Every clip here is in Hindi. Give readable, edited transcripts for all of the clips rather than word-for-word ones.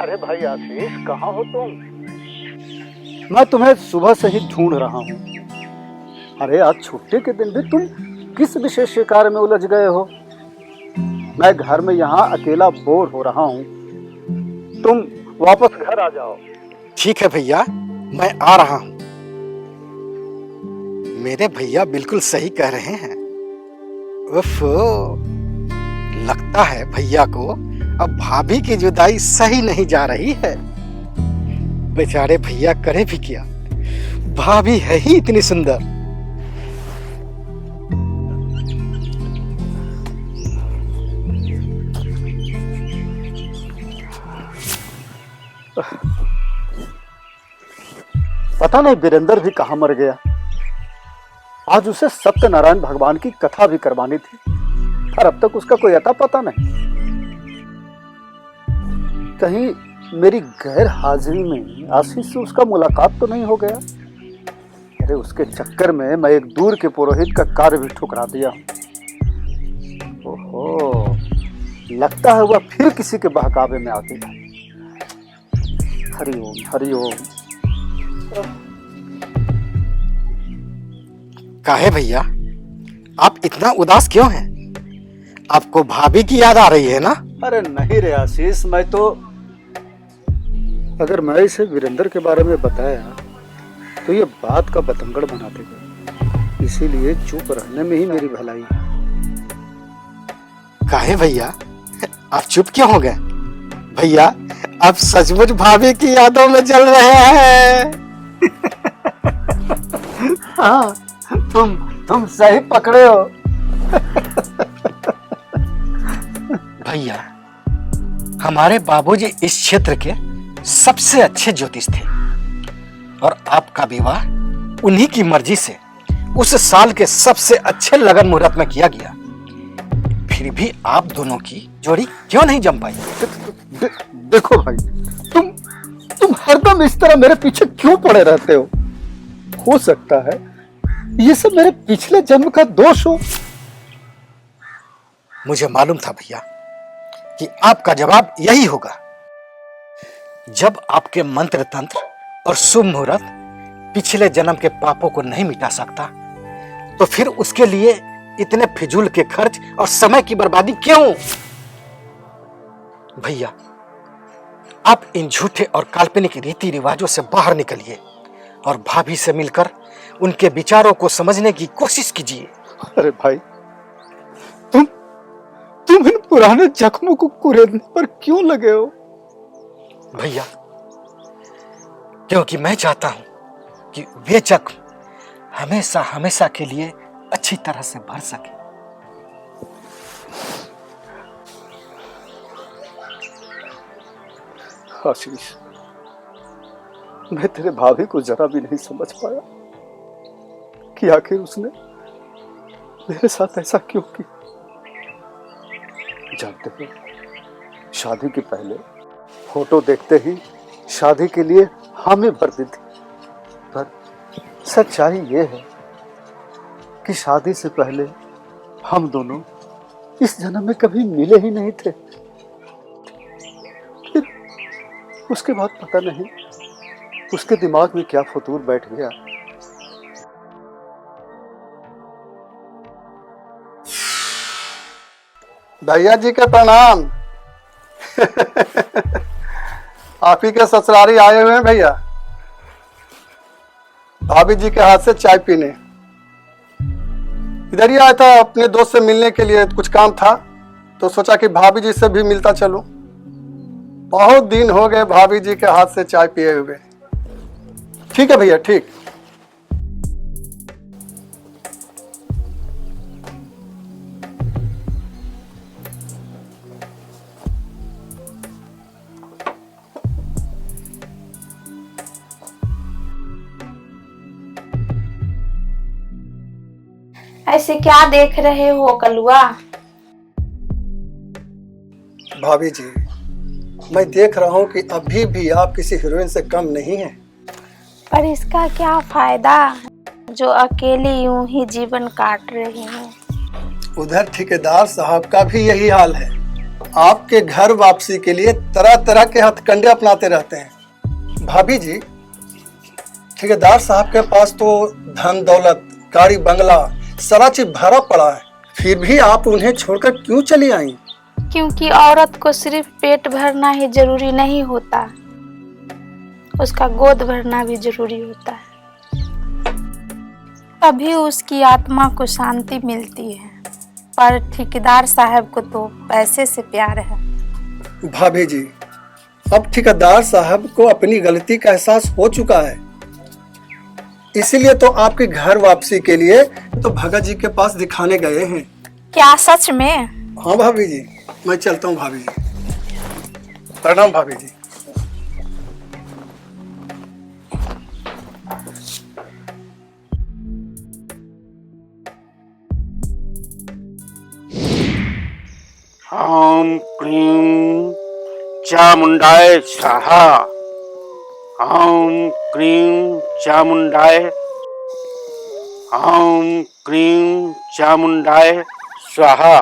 अरे भाई आशीष, कहाँ हो तुम? मैं तुम्हें सुबह से ही ढूंढ रहा हूँ। अरे आज छुट्टी के दिन भी तुम किस विशेष कार्य में उलझ गए हो? मैं घर में यहाँ अकेला बोर हो रहा हूँ। तुम वापस घर आ जाओ। ठीक है भैया, मैं आ रहा हूँ। मेरे भैया बिल्कुल सही कह रहे हैं। उफ़, लगता है भैया को अब भाभी की जुदाई सही नहीं जा रही है। बेचारे भैया करे भी क्या, भाभी है ही इतनी सुंदर। पता नहीं वीरेंद्र भी कहाँ मर गया। आज उसे सत्यनारायण भगवान की कथा भी करवानी थी, पर अब तक उसका कोई अता पता नहीं। कहीं मेरी गैर हाजिरी में आशीष से उसका मुलाकात तो नहीं हो गया? अरे उसके चक्कर में मैं एक दूर के पुरोहित का कार्य भी ठुकरा दिया। ओहो, लगता है वह फिर किसी के बहकावे में आती है। हरिओम हरिओम। काहे भैया, आप इतना उदास क्यों हैं? आपको भाभी की याद आ रही है ना? अरे नहीं रे आशीष, मैं तो अगर मैं इसे वीरेंद्र के बारे में बताया तो ये बात का बतंगड़ बना देगा, इसीलिए चुप रहने में ही मेरी भलाई है। काहे भैया, आप चुप क्यों हो गए? भैया आप सचमुच भाभी की यादों में जल रहे हैं। हाँ, तुम सही पकड़े हो। भैया, हमारे बाबूजी इस क्षेत्र के सबसे अच्छे ज्योतिष थे और आपका विवाह उन्हीं की मर्जी से उस साल के सबसे अच्छे लगन मुहूर्त में किया गया। फिर भी आप दोनों की जोड़ी क्यों नहीं जम पाई? देखो भाई, तुम हरदम इस तरह मेरे पीछे क्यों पड़े रहते हो सकता है ये सब मेरे पिछले जन्म का दोष हो। मुझे मालूम था भैया कि आपका जवाब यही होगा। जब आपके मंत्र तंत्र और शुभ मुहूर्त पिछले जन्म के पापों को नहीं मिटा सकता, तो फिर उसके लिए इतने फिजूल के खर्च और समय की बर्बादी क्यों? भैया, आप इन झूठे और काल्पनिक रीति रिवाजों से बाहर निकलिए और भाभी से मिलकर उनके विचारों को समझने की कोशिश कीजिए। अरे भाई, तुम इन पुराने जख्मों को कुरेदने पर क्यों लगे हो? भैया, क्योंकि मैं चाहता हूं कि वे जख्म हमेशा हमेशा के लिए अच्छी तरह से भर सके। आशीष, मैं तेरे भाभी को जरा भी नहीं समझ पाया कि आखिर उसने मेरे साथ ऐसा क्यों किया। जानते हो, शादी के पहले फोटो देखते ही शादी के लिए हामी भर दी थी, पर सच्चाई ये है कि शादी से पहले हम दोनों इस जन्म में कभी मिले ही नहीं थे। फिर उसके बाद पता नहीं उसके दिमाग में क्या फतूर बैठ गया। भैया जी के प्रणाम। आप ही के ससुरारी आए हुए हैं भैया, भाभी जी के हाथ से चाय पीने। इधर ही आया था अपने दोस्त से मिलने के लिए, कुछ काम था तो सोचा कि भाभी जी से भी मिलता चलूं। बहुत दिन हो गए भाभी जी के हाथ से चाय पिए हुए। ठीक है भैया, ठीक। ऐसे क्या देख रहे हो कलुआ? भाभी जी, मैं देख रहा हूँ कि अभी भी आप किसी हीरोइन से कम नहीं हैं। पर इसका क्या फायदा जो अकेली यूं ही जीवन काट रही हूँ। उधर ठेकेदार साहब का भी यही हाल है। आपके घर वापसी के लिए तरह तरह के हथकंडे अपनाते रहते हैं। भाभी जी, ठेकेदार साहब के पास तो धन दौलत, गाड़ी बंगला सारा चीज भरा पड़ा है, फिर भी आप उन्हें छोड़कर क्यों चली आई? क्योंकि औरत को सिर्फ पेट भरना ही जरूरी नहीं होता, उसका गोद भरना भी जरूरी होता है, तभी उसकी आत्मा को शांति मिलती है। पर ठेकेदार साहब को तो पैसे से प्यार है। भाभी जी, अब ठेकेदार साहब को अपनी गलती का एहसास हो चुका है, इसीलिए तो आपके घर वापसी के लिए तो भगत जी के पास दिखाने गए हैं। क्या सच में? हाँ भाभी जी, मैं चलता हूँ भाभी जी। प्रणाम भाभी जी। ॐ क्लीं चामुण्डाय स्वाहा। ॐ क्लीं चामुण्डाय। ॐ क्लीं चामुण्डाय स्वाहा।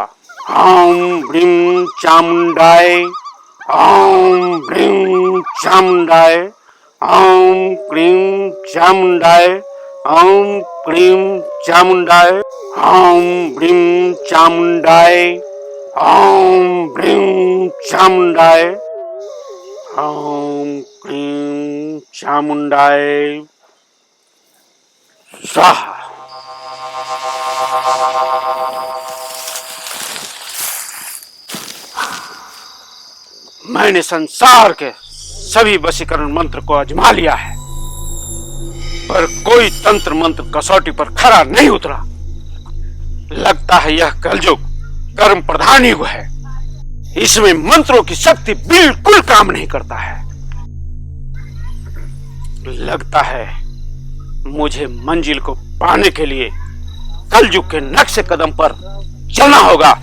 ॐ ह्रीं चामुण्डाय। ॐ ह्रीं चामुण्डाय। ॐ क्लीं चामुण्डाय। ॐ क्लीं चामुण्डाय। ॐ ह्रीं चामुण्डाय। ॐ ह्रीं चामुण्डाय। ॐ क्लीं चामुण्डाय स्वाहा। मैंने संसार के सभी वशीकरण मंत्र को आजमा लिया है, पर कोई तंत्र मंत्र कसौटी पर खरा नहीं उतरा। लगता है यह कलयुग कर्म प्रधान युग है, इसमें मंत्रों की शक्ति बिल्कुल काम नहीं करता है। लगता है मुझे मंजिल को पाने के लिए कलयुग के नक्शे कदम पर चलना होगा।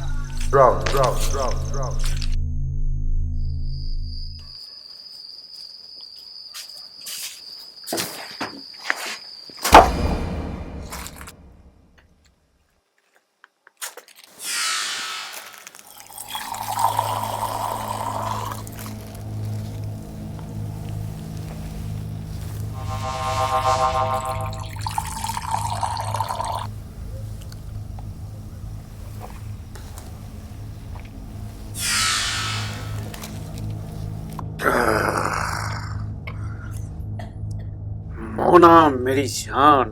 मोना मेरी जान,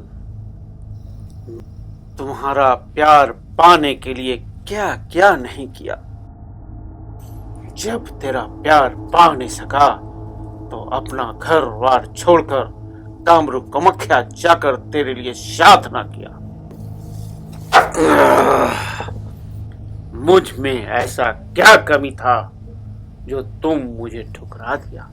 तुम्हारा प्यार पाने के लिए क्या क्या नहीं किया। जब तेरा प्यार पा नहीं सका तो अपना घर वार छोड़कर कामरूप कामाख्या जाकर तेरे लिए साधना किया। मुझ में ऐसा क्या कमी था जो तुम मुझे ठुकरा दिया?